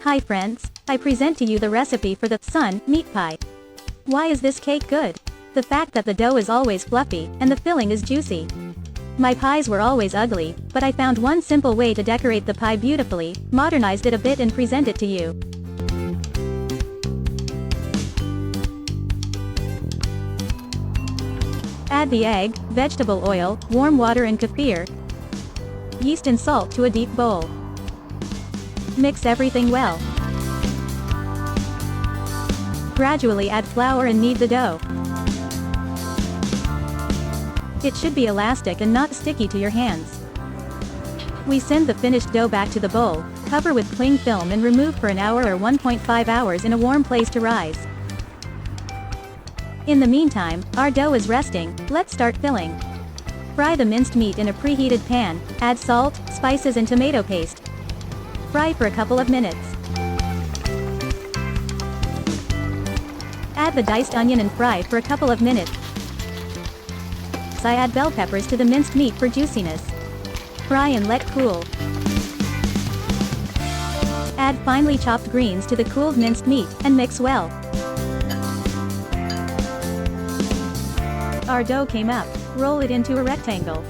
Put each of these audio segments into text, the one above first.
Hi friends, I present to you the recipe for the sun meat pie. Why is this cake good? The fact that the dough is always fluffy, and the filling is juicy. My pies were always ugly, but I found one simple way to decorate the pie beautifully, modernized it a bit and present it to you. Add the egg, vegetable oil, warm water and kefir, yeast and salt to a deep bowl. Mix everything well. Gradually add flour and knead the dough. It should be elastic and not sticky to your hands. We send the finished dough back to the bowl, cover with cling film and remove for an hour or 1.5 hours in a warm place to rise. In the meantime, our dough is resting, let's start filling. Fry the minced meat in a preheated pan, add salt, spices and tomato paste. Fry for a couple of minutes. Add the diced onion and fry for a couple of minutes. I add bell peppers to the minced meat for juiciness. Fry and let cool. Add finely chopped greens to the cooled minced meat, and mix well. Our dough came up. Roll it into a rectangle.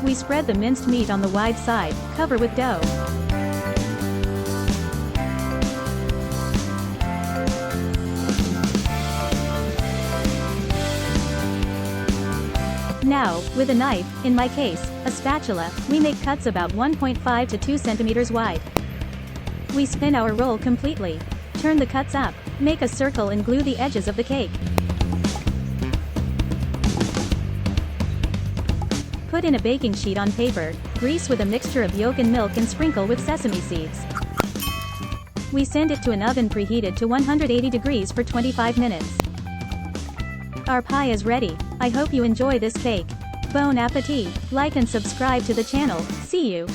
We spread the minced meat on the wide side, cover with dough. Now, with a knife, in my case, a spatula, we make cuts about 1.5 to 2 centimeters wide. We spin our roll completely. Turn the cuts up, make a circle and glue the edges of the cake. Put in a baking sheet on paper, grease with a mixture of yolk and milk and sprinkle with sesame seeds. We send it to an oven preheated to 180 degrees for 25 minutes. Our pie is ready. I hope you enjoy this cake. Bon appetit! Like and subscribe to the channel. See you!